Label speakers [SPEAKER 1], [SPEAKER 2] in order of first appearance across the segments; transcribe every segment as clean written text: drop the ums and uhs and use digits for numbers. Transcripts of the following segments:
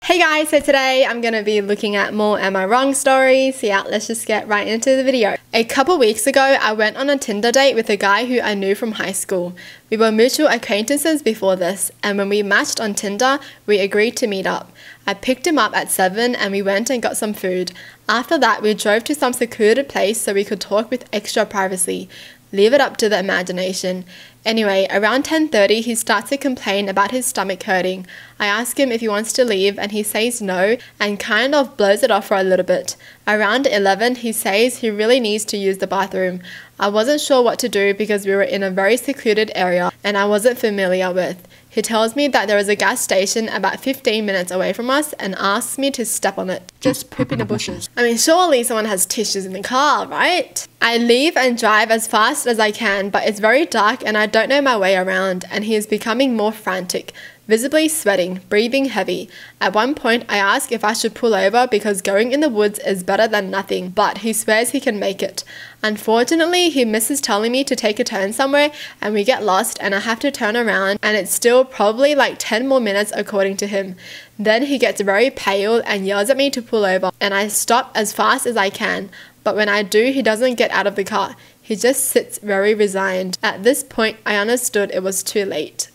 [SPEAKER 1] Hey guys, so today I'm going to be looking at more Am I Wrong stories. So yeah, let's just get right into the video. A couple weeks ago, I went on a Tinder date with a guy who I knew from high school. We were mutual acquaintances before this, and when we matched on Tinder, we agreed to meet up. I picked him up at 7 and we went and got some food. After that, we drove to some secluded place so we could talk with extra privacy. Leave it up to the imagination. Anyway, around 10:30, he starts to complain about his stomach hurting. I ask him if he wants to leave and he says no and kind of blows it off for a little bit. Around 11, he says he really needs to use the bathroom. I wasn't sure what to do because we were in a very secluded area and I wasn't familiar with. He tells me that there is a gas station about 15 minutes away from us and asks me to step on it. Just poop in the bushes. I mean, surely someone has tissues in the car, right? I leave and drive as fast as I can, but it's very dark and I don't know my way around, and he is becoming more frantic, visibly sweating, breathing heavy. At one point, I ask if I should pull over because going in the woods is better than nothing, but he swears he can make it. Unfortunately, he misses telling me to take a turn somewhere and we get lost and I have to turn around, and it's still probably like 10 more minutes according to him. Then he gets very pale and yells at me to pull over, and I stop as fast as I can. But when I do, he doesn't get out of the car. He just sits very resigned. At this point, I understood it was too late.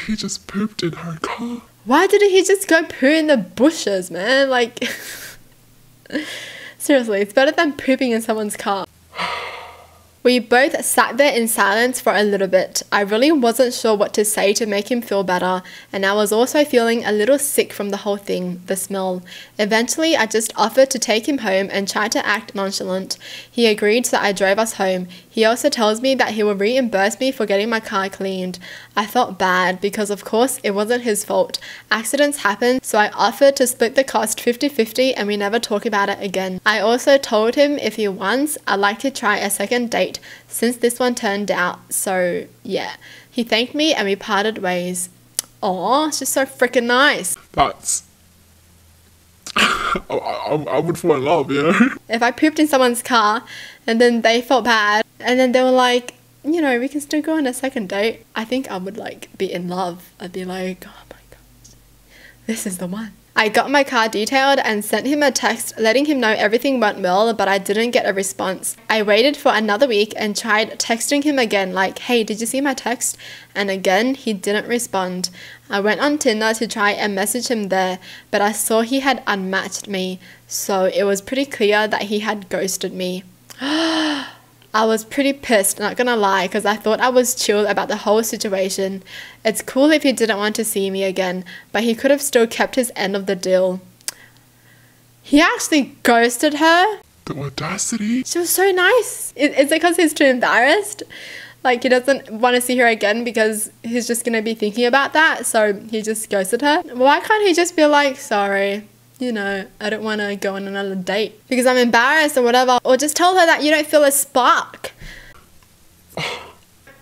[SPEAKER 2] He just pooped in her car.
[SPEAKER 1] Why didn't he just go poo in the bushes, man? Like, seriously, it's better than pooping in someone's car. We both sat there in silence for a little bit. I really wasn't sure what to say to make him feel better, and I was also feeling a little sick from the whole thing, the smell. Eventually, I just offered to take him home and tried to act nonchalant. He agreed, so I drove us home. He also tells me that he will reimburse me for getting my car cleaned. I felt bad because of course it wasn't his fault. Accidents happen, so I offered to split the cost 50-50 and we never talk about it again. I also told him if he wants, I'd like to try a second date since this one turned out, so yeah. He thanked me and we parted ways. Aw, it's just so freaking nice.
[SPEAKER 2] That's... I would fall in love, you know?
[SPEAKER 1] If I pooped in someone's car and then they felt bad and then they were like, you know, we can still go on a second date, I think I would like be in love. I'd be like, oh my god, this is the one. I got my car detailed and sent him a text letting him know everything went well, but I didn't get a response. I waited for another week and tried texting him again like, hey, did you see my text? And again, he didn't respond. I went on Tinder to try and message him there, but I saw he had unmatched me, so it was pretty clear that he had ghosted me. I was pretty pissed, not gonna lie, because I thought I was chill about the whole situation. It's cool if he didn't want to see me again, but he could have still kept his end of the deal. He actually ghosted her?
[SPEAKER 2] The audacity.
[SPEAKER 1] She was so nice. Is it because he's too embarrassed? Like, he doesn't want to see her again because he's just gonna be thinking about that, so he just ghosted her? Why can't he just be like, sorry, you know, I don't want to go on another date because I'm embarrassed or whatever, or just tell her that you don't feel a spark.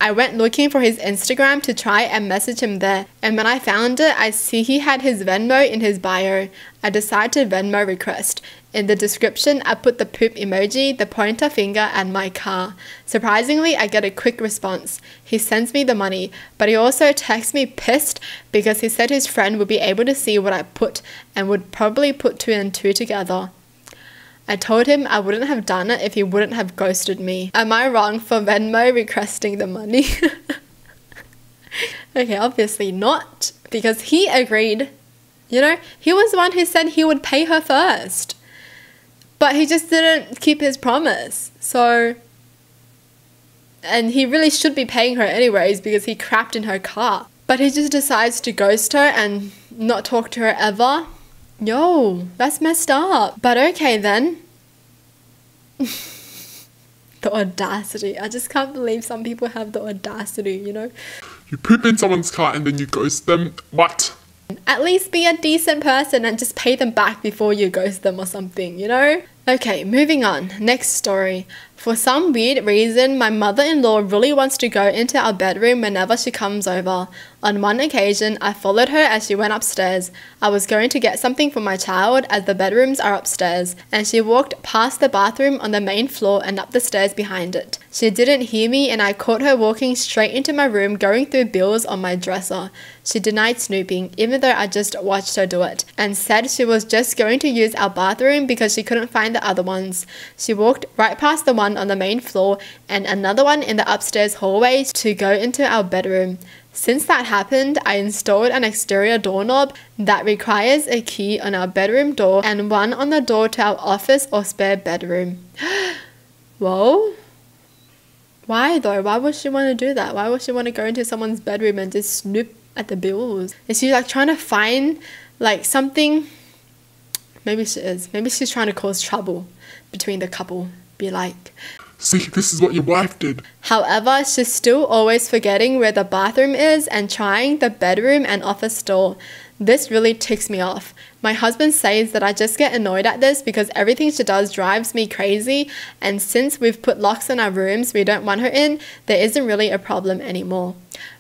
[SPEAKER 1] I went looking for his Instagram to try and message him there, and when I found it, I see he had his Venmo in his bio. I decided to Venmo request. In the description, I put the poop emoji, the pointer finger, and my car. Surprisingly, I get a quick response. He sends me the money, but he also texts me pissed because he said his friend would be able to see what I put and would probably put 2 and 2 together. I told him I wouldn't have done it if he wouldn't have ghosted me. Am I wrong for Venmo requesting the money? Okay, obviously not, because he agreed. You know, he was the one who said he would pay her first. But he just didn't keep his promise, so... And he really should be paying her anyways because he crapped in her car. But he just decides to ghost her and not talk to her ever. Yo, that's messed up. But okay then. The audacity. I just can't believe some people have the audacity, you know?
[SPEAKER 2] You poop in someone's car and then you ghost them? What?
[SPEAKER 1] At least be a decent person and just pay them back before you ghost them or something, you know? Okay, moving on. Next story. For some weird reason, my mother-in-law really wants to go into our bedroom whenever she comes over. On one occasion, I followed her as she went upstairs. I was going to get something for my child as the bedrooms are upstairs, and she walked past the bathroom on the main floor and up the stairs behind it. She didn't hear me and I caught her walking straight into my room going through bills on my dresser. She denied snooping, even though I just watched her do it, and said she was just going to use our bathroom because she couldn't find the other ones. She walked right past the one on the main floor and another one in the upstairs hallway to go into our bedroom. Since that happened, I installed an exterior doorknob that requires a key on our bedroom door and one on the door to our office or spare bedroom. Whoa. Why though? Why would she want to do that? Why would she want to go into someone's bedroom and just snoop at the bills? Is she like trying to find like something? Maybe she is. Maybe she's trying to cause trouble between the couple. Be like,
[SPEAKER 2] see, this is what your wife did.
[SPEAKER 1] However, she's still always forgetting where the bathroom is and trying the bedroom and office door. This really ticks me off. My husband says that I just get annoyed at this because everything she does drives me crazy, and since we've put locks on our rooms we don't want her in, there isn't really a problem anymore.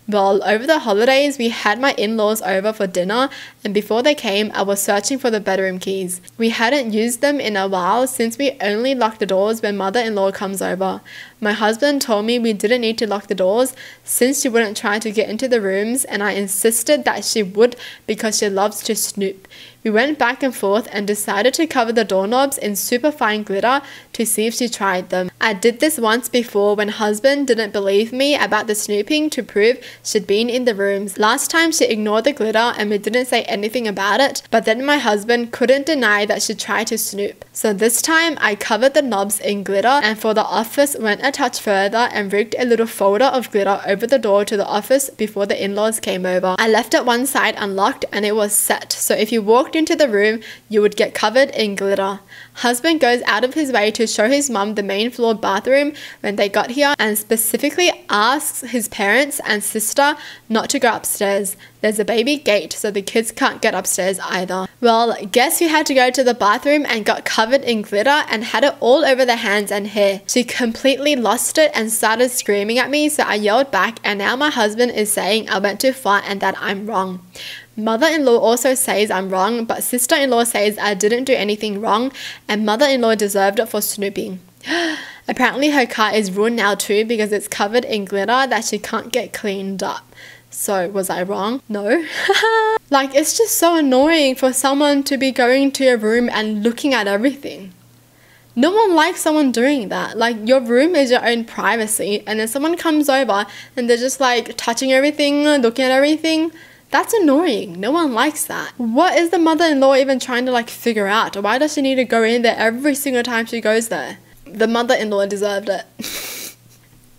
[SPEAKER 1] Well, over the holidays we had my in-laws over for dinner, and before they came I was searching for the bedroom keys. We hadn't used them in a while since we only lock the doors when mother-in-law comes over. My husband told me we didn't need to lock the doors since she wouldn't try to get into the rooms, and I insisted that she would because she loves to snoop. We went back and forth and decided to cover the doorknobs in super fine glitter to see if she tried them. I did this once before when husband didn't believe me about the snooping to prove she'd been in the rooms. Last time she ignored the glitter and we didn't say anything about it, but then my husband couldn't deny that she tried to snoop. So this time I covered the knobs in glitter, and for the office went a touch further and rigged a little folder of glitter over the door to the office before the in-laws came over. I left it one side unlocked and it was set, so if you walked into the room you would get covered in glitter. Husband goes out of his way to show his mum the main floor bathroom when they got here and specifically asks his parents and sister not to go upstairs. There's a baby gate so the kids can't get upstairs either. Well, guess who had to go to the bathroom and got covered in glitter and had it all over their hands and hair? She completely lost it and started screaming at me, so I yelled back, and now my husband is saying I went too far and that I'm wrong. Mother-in-law also says I'm wrong, but sister-in-law says I didn't do anything wrong and mother-in-law deserved it for snooping. Apparently her car is ruined now too because it's covered in glitter that she can't get cleaned up. So was I wrong? No. Like, it's just so annoying for someone to be going to your room and looking at everything. No one likes someone doing that. Like, your room is your own privacy, and then someone comes over and they're just like touching everything, looking at everything. That's annoying. No one likes that. What is the mother-in-law even trying to like figure out? Why does she need to go in there every single time she goes there? The mother-in-law deserved it.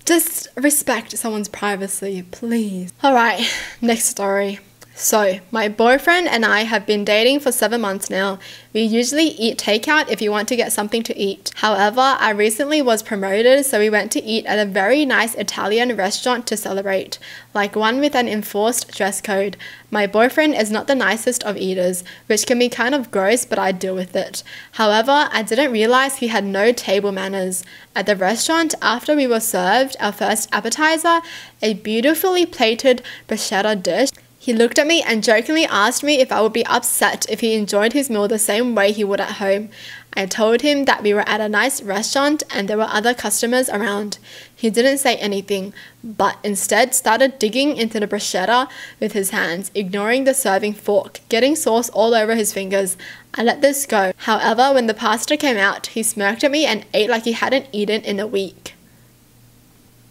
[SPEAKER 1] Just respect someone's privacy, please. Alright, next story. So, my boyfriend and I have been dating for 7 months now. We usually eat takeout if you want to get something to eat. However, I recently was promoted, so we went to eat at a very nice Italian restaurant to celebrate, like one with an enforced dress code. My boyfriend is not the nicest of eaters, which can be kind of gross, but I deal with it. However, I didn't realize he had no table manners. At the restaurant, after we were served our first appetizer, a beautifully plated bruschetta dish, he looked at me and jokingly asked me if I would be upset if he enjoyed his meal the same way he would at home. I told him that we were at a nice restaurant and there were other customers around. He didn't say anything, but instead started digging into the bruschetta with his hands, ignoring the serving fork, getting sauce all over his fingers. I let this go. However, when the pasta came out, he smirked at me and ate like he hadn't eaten in a week.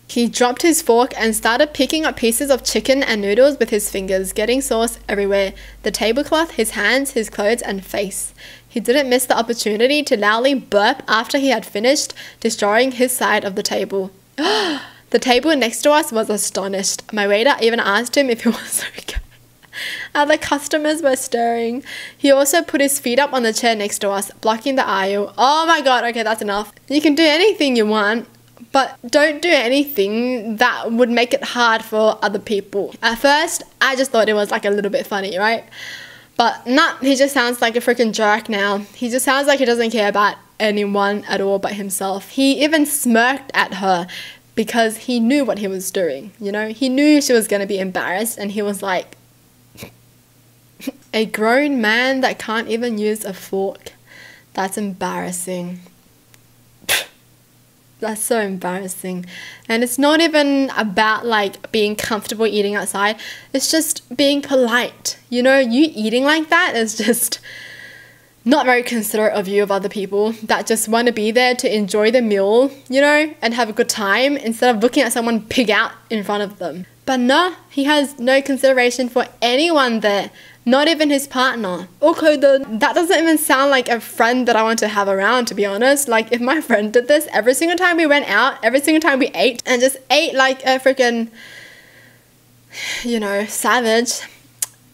[SPEAKER 1] He dropped his fork and started picking up pieces of chicken and noodles with his fingers, getting sauce everywhere. The tablecloth, his hands, his clothes and face. He didn't miss the opportunity to loudly burp after he had finished, destroying his side of the table. The table next to us was astonished. My waiter even asked him if it was okay. Other customers were staring. He also put his feet up on the chair next to us, blocking the aisle. Oh my god, okay, that's enough. You can do anything you want, but don't do anything that would make it hard for other people. At first, I just thought it was like a little bit funny, right? But nah, he just sounds like a freaking jerk now. He just sounds like he doesn't care about anyone at all but himself. He even smirked at her, because he knew what he was doing, you know? He knew she was going to be embarrassed, and he was like, a grown man that can't even use a fork. That's embarrassing. That's so embarrassing. And it's not even about like being comfortable eating outside. It's just being polite. You know, you eating like that is just not very considerate of you of other people that just want to be there to enjoy the meal, you know, and have a good time instead of looking at someone pig out in front of them. But no, he has no consideration for anyone there. Not even his partner. Okay, that doesn't even sound like a friend that I want to have around, to be honest. Like, if my friend did this every single time we went out, every single time we ate, and just ate like a freaking, you know, savage,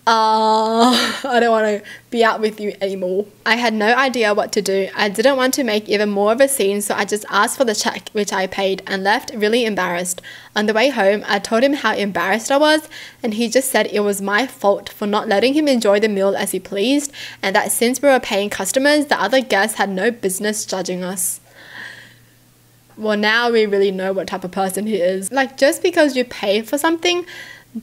[SPEAKER 1] I don't want to be out with you anymore. I had no idea what to do. I didn't want to make even more of a scene, so I just asked for the check, which I paid, and left really embarrassed. On the way home, I told him how embarrassed I was, and he just said it was my fault for not letting him enjoy the meal as he pleased, and that since we were paying customers, the other guests had no business judging us. Well, now we really know what type of person he is. Like, just because you pay for something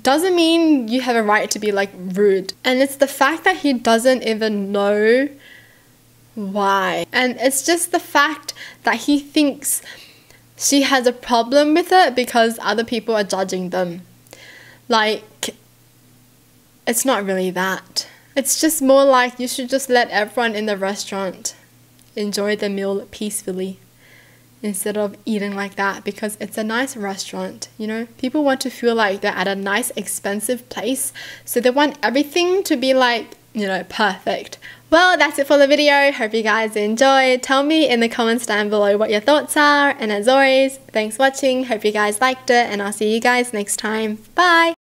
[SPEAKER 1] doesn't mean you have a right to be like rude. And it's the fact that he doesn't even know why. And it's just the fact that he thinks she has a problem with it because other people are judging them. Like, it's not really that. It's just more like you should just let everyone in the restaurant enjoy the meal peacefully, instead of eating like that, because it's a nice restaurant, you know? People want to feel like they're at a nice, expensive place, so they want everything to be like, you know, perfect. Well, that's it for the video. Hope you guys enjoyed. Tell me in the comments down below what your thoughts are, and as always, thanks for watching. Hope you guys liked it, and I'll see you guys next time. Bye!